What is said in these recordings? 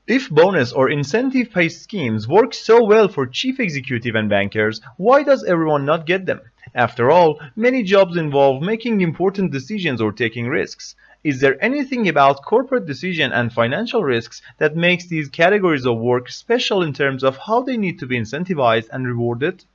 If bonus or incentive-pay schemes work so well for chief executive and bankers, why does everyone not get them? After all, many jobs involve making important decisions or taking risks. Is there anything about corporate decision and financial risks that makes these categories of work special in terms of how they need to be incentivized and rewarded?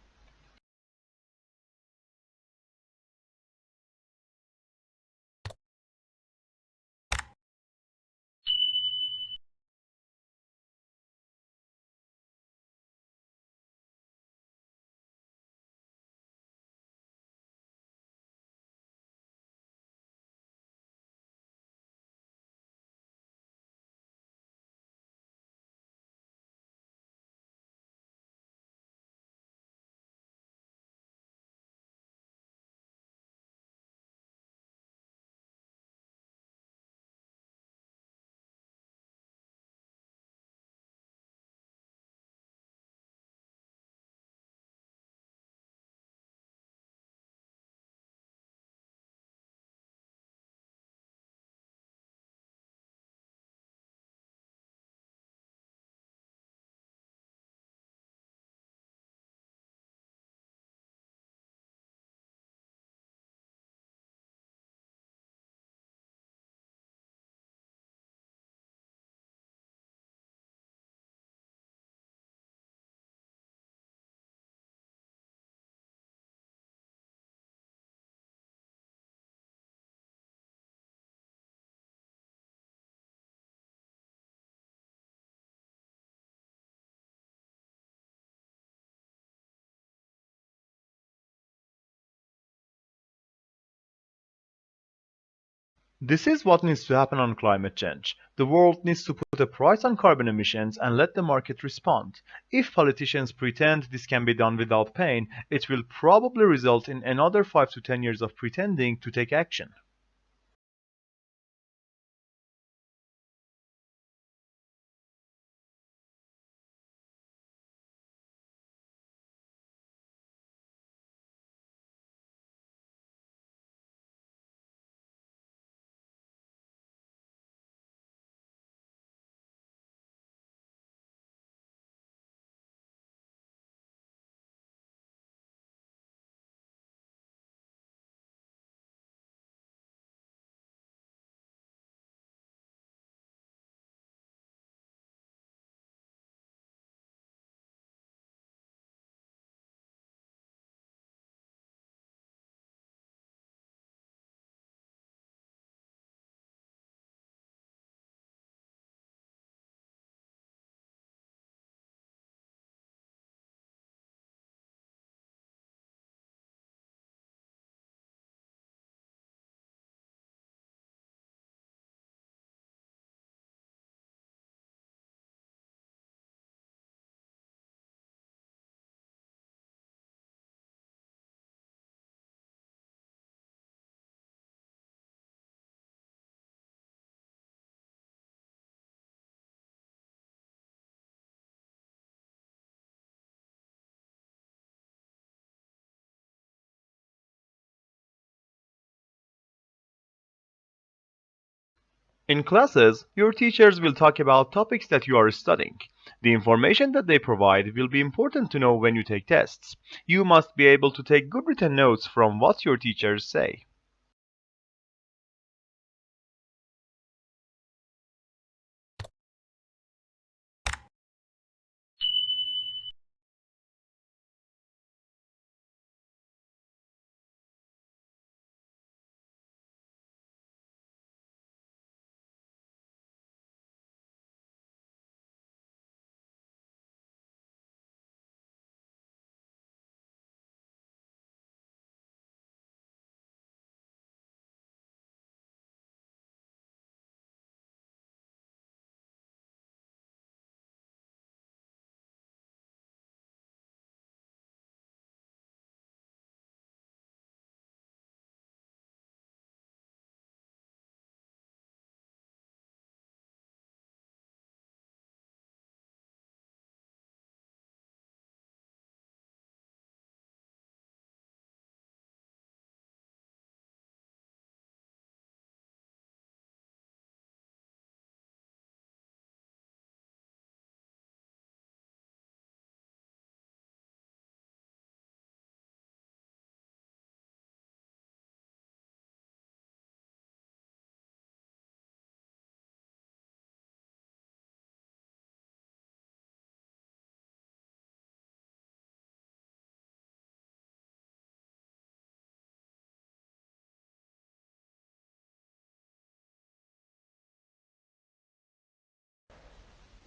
This is what needs to happen on climate change. The world needs to put a price on carbon emissions and let the market respond. If politicians pretend this can be done without pain, it will probably result in another 5 to 10 years of pretending to take action. In classes, your teachers will talk about topics that you are studying. The information that they provide will be important to know when you take tests. You must be able to take good written notes from what your teachers say.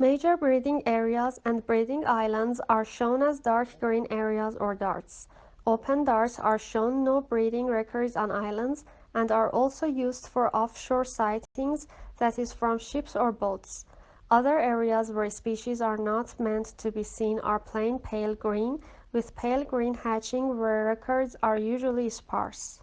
Major breeding areas and breeding islands are shown as dark green areas or darts. Open darts are shown no breeding records on islands and are also used for offshore sightings, that is from ships or boats. Other areas where species are not meant to be seen are plain pale green, with pale green hatching where records are usually sparse.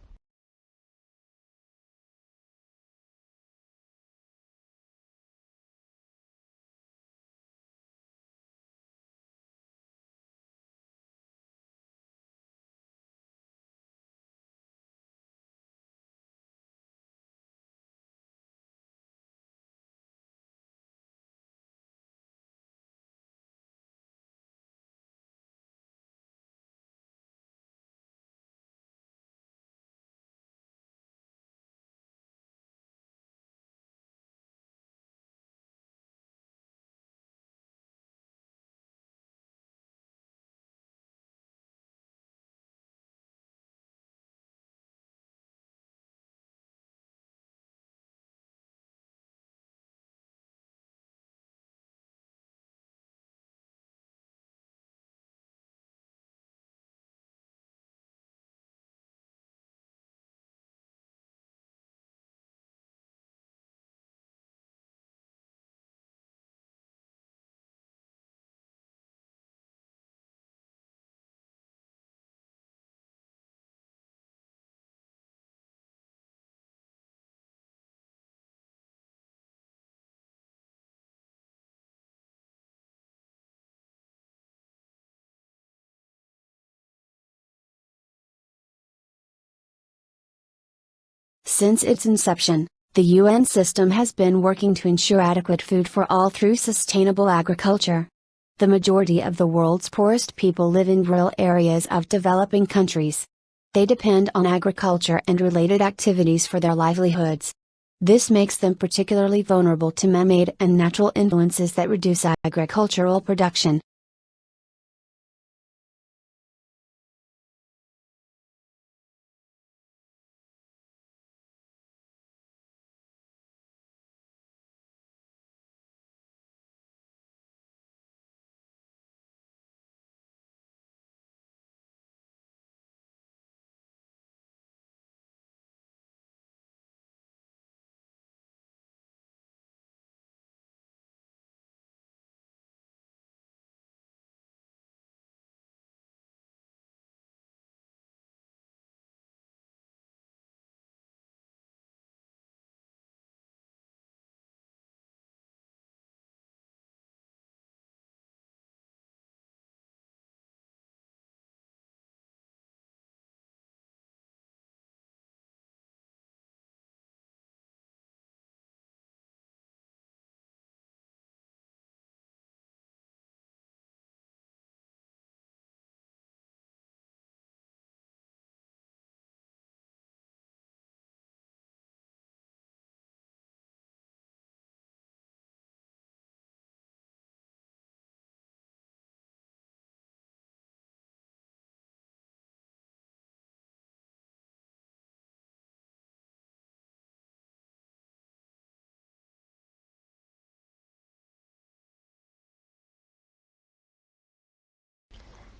Since its inception, the UN system has been working to ensure adequate food for all through sustainable agriculture. The majority of the world's poorest people live in rural areas of developing countries. They depend on agriculture and related activities for their livelihoods. This makes them particularly vulnerable to man-made and natural influences that reduce agricultural production.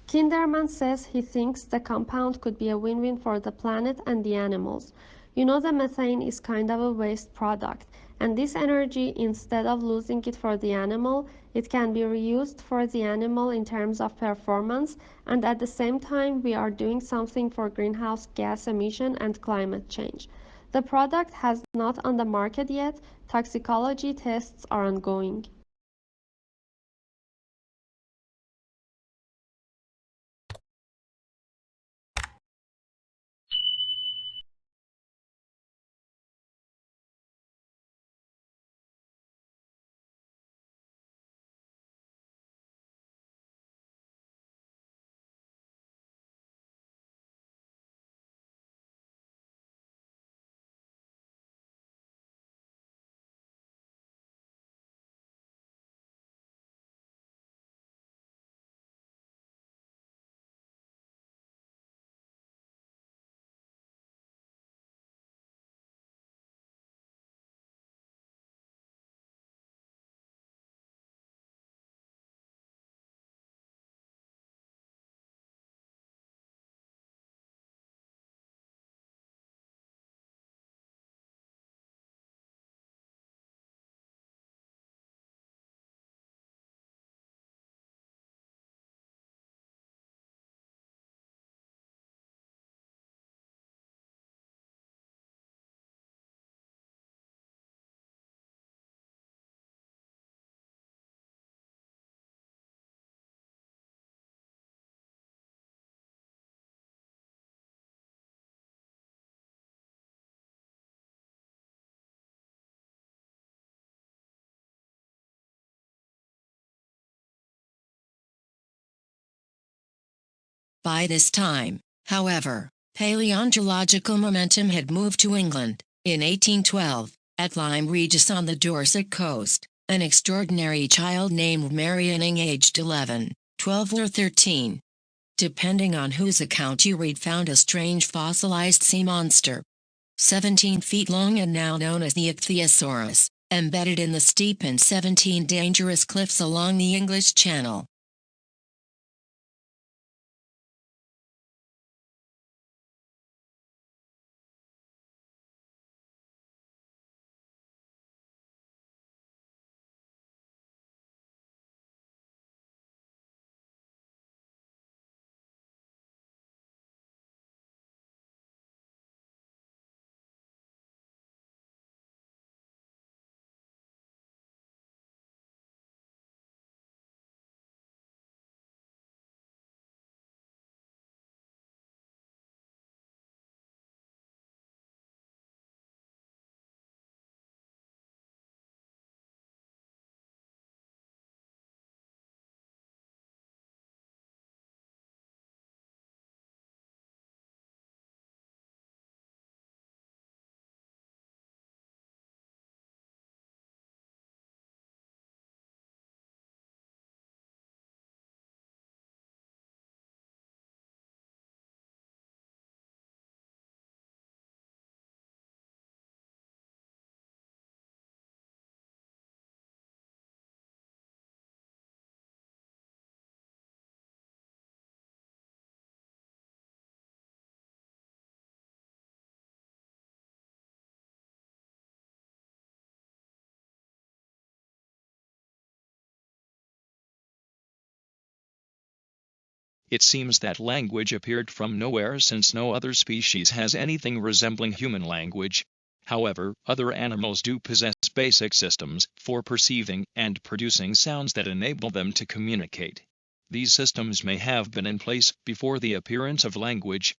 Kinderman says he thinks the compound could be a win-win for the planet and the animals. You know, the methane is kind of a waste product, and this energy, instead of losing it for the animal, it can be reused for the animal in terms of performance, and at the same time we are doing something for greenhouse gas emission and climate change. The product has not on the market yet. Toxicology tests are ongoing. By this time, however, paleontological momentum had moved to England. In 1812, at Lyme Regis on the Dorset coast, an extraordinary child named Mary Anning, aged 11, 12 or 13, depending on whose account you read, found a strange fossilized sea monster, 17 feet long and now known as the Ichthyosaurus, embedded in the steep and 17 dangerous cliffs along the English Channel. It seems that language appeared from nowhere, since no other species has anything resembling human language. However, other animals do possess basic systems for perceiving and producing sounds that enable them to communicate. These systems may have been in place before the appearance of language.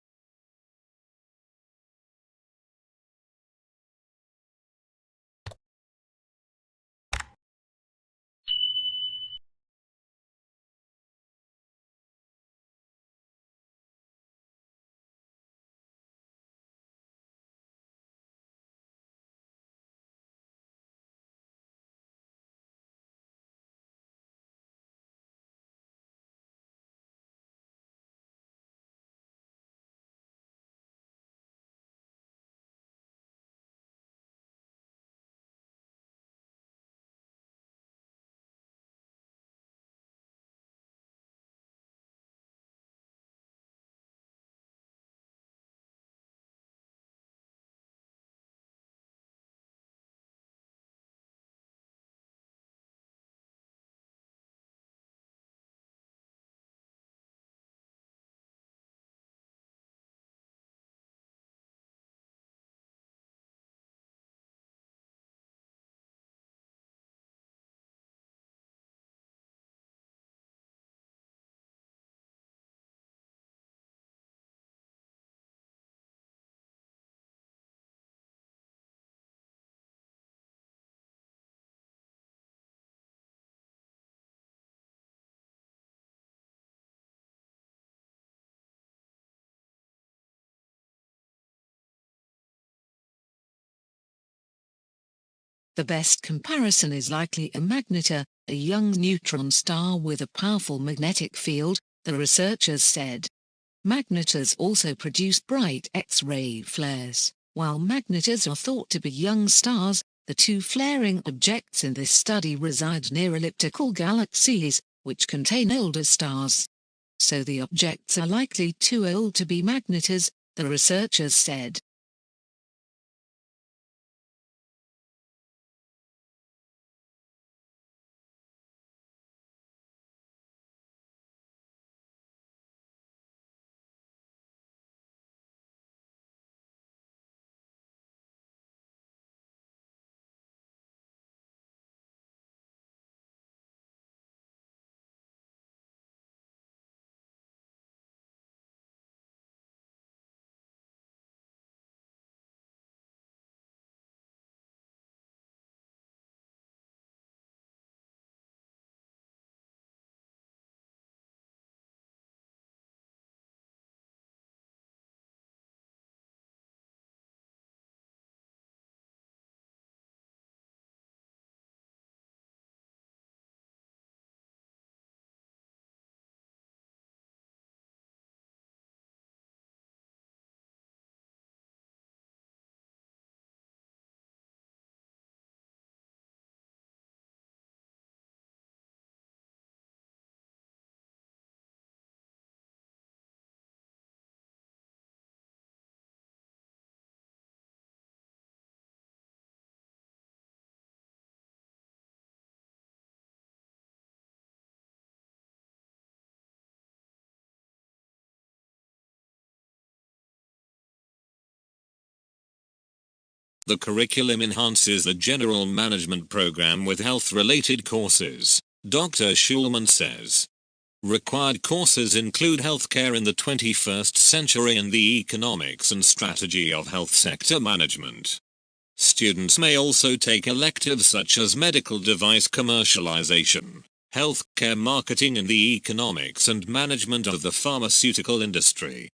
The best comparison is likely a magnetar, a young neutron star with a powerful magnetic field, the researchers said. Magnetars also produce bright X-ray flares. While magnetars are thought to be young stars, the two flaring objects in this study reside near elliptical galaxies, which contain older stars. So the objects are likely too old to be magnetars, the researchers said. The curriculum enhances the general management program with health-related courses, Dr. Schulman says. Required courses include healthcare in the 21st century and the economics and strategy of health sector management. Students may also take electives such as medical device commercialization, healthcare marketing and the economics and management of the pharmaceutical industry.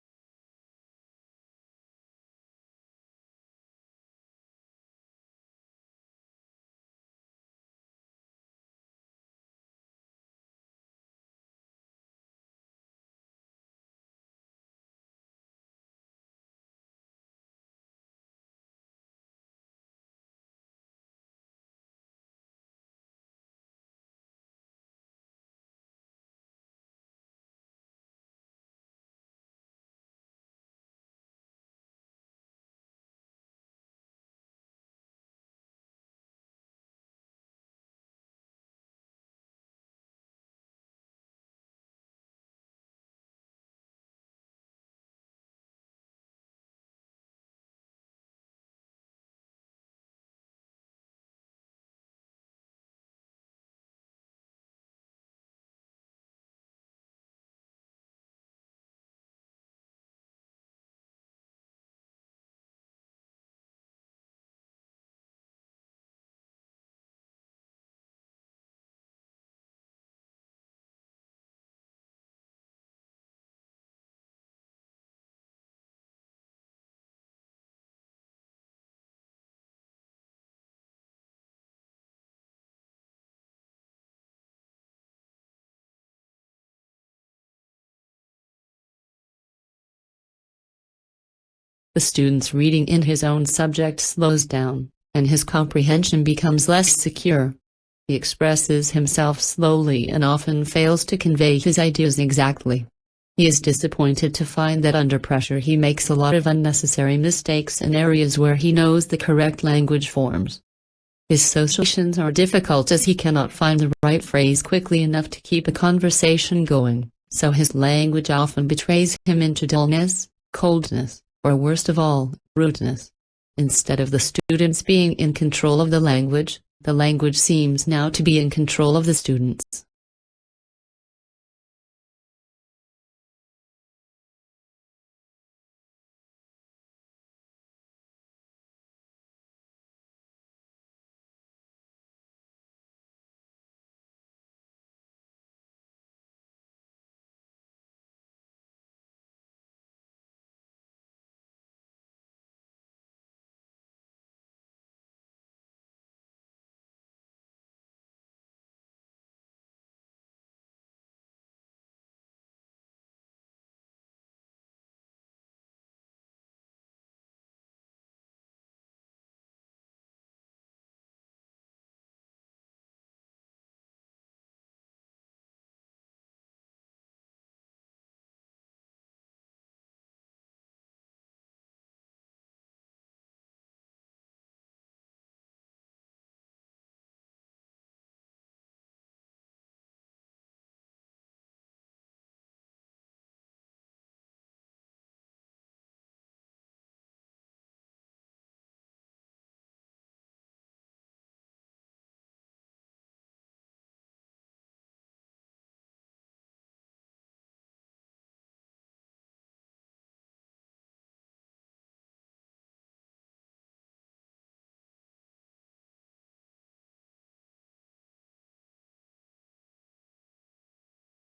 The student's reading in his own subject slows down, and his comprehension becomes less secure. He expresses himself slowly and often fails to convey his ideas exactly. He is disappointed to find that under pressure he makes a lot of unnecessary mistakes in areas where he knows the correct language forms. His socializations are difficult as he cannot find the right phrase quickly enough to keep a conversation going, so his language often betrays him into dullness, coldness, or worst of all, rudeness. Instead of the students being in control of the language seems now to be in control of the students.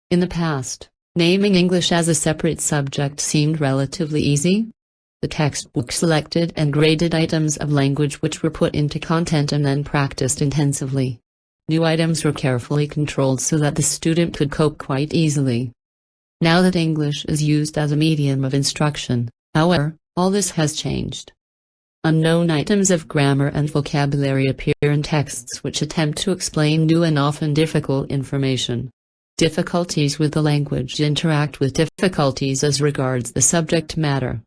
In the past, naming English as a separate subject seemed relatively easy. The textbook selected and graded items of language which were put into content and then practiced intensively. New items were carefully controlled so that the student could cope quite easily. Now that English is used as a medium of instruction, however, all this has changed. Unknown items of grammar and vocabulary appear in texts which attempt to explain new and often difficult information. Difficulties with the language interact with difficulties as regards the subject matter.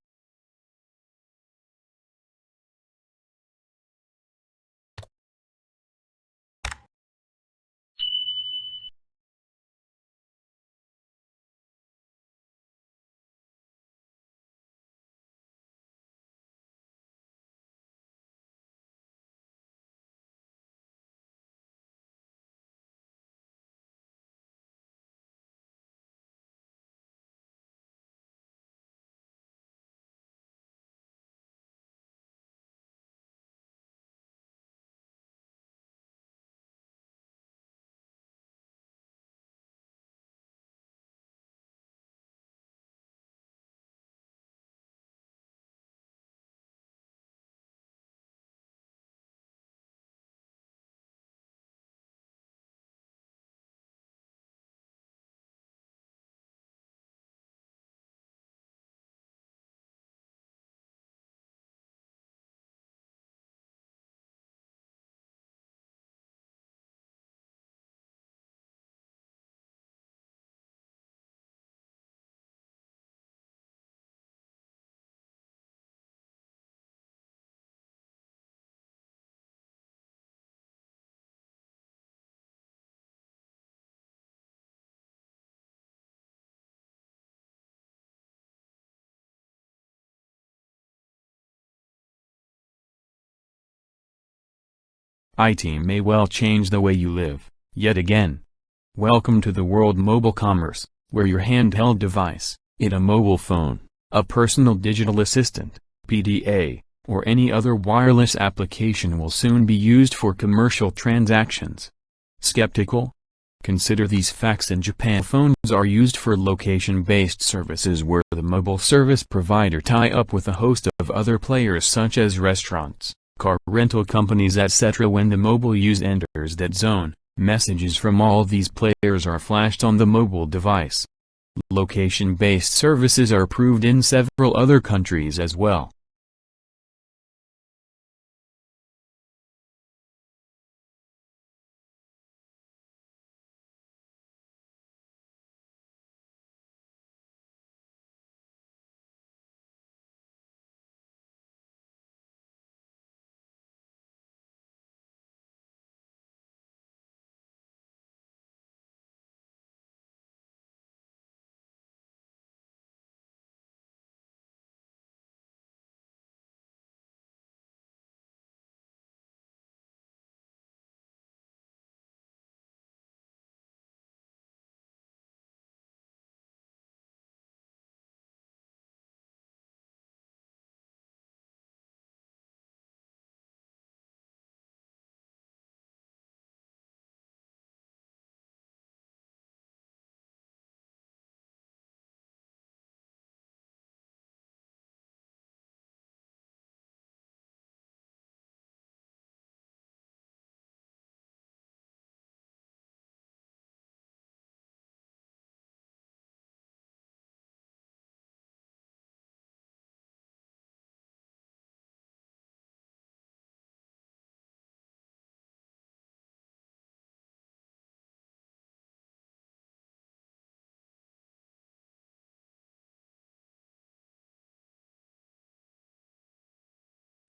IT may well change the way you live, yet again. Welcome to the world mobile commerce, where your handheld device, a mobile phone, a personal digital assistant, PDA, or any other wireless application will soon be used for commercial transactions. Skeptical? Consider these facts. In Japan, phones are used for location-based services where the mobile service provider tie up with a host of other players such as restaurants, car rental companies, etc. When the mobile user enters that zone, messages from all these players are flashed on the mobile device. Location-based services are approved in several other countries as well.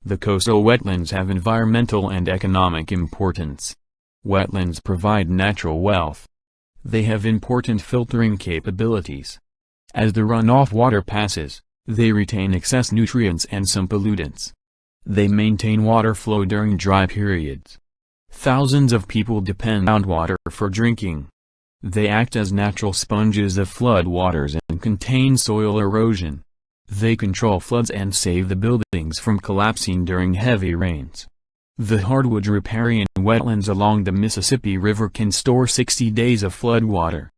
The coastal wetlands have environmental and economic importance. Wetlands provide natural wealth. They have important filtering capabilities. As the runoff water passes, they retain excess nutrients and some pollutants. They maintain water flow during dry periods. Thousands of people depend on water for drinking. They act as natural sponges of flood waters and contain soil erosion. They control floods and save the buildings from collapsing during heavy rains. The hardwood riparian wetlands along the Mississippi River can store 60 days of flood water.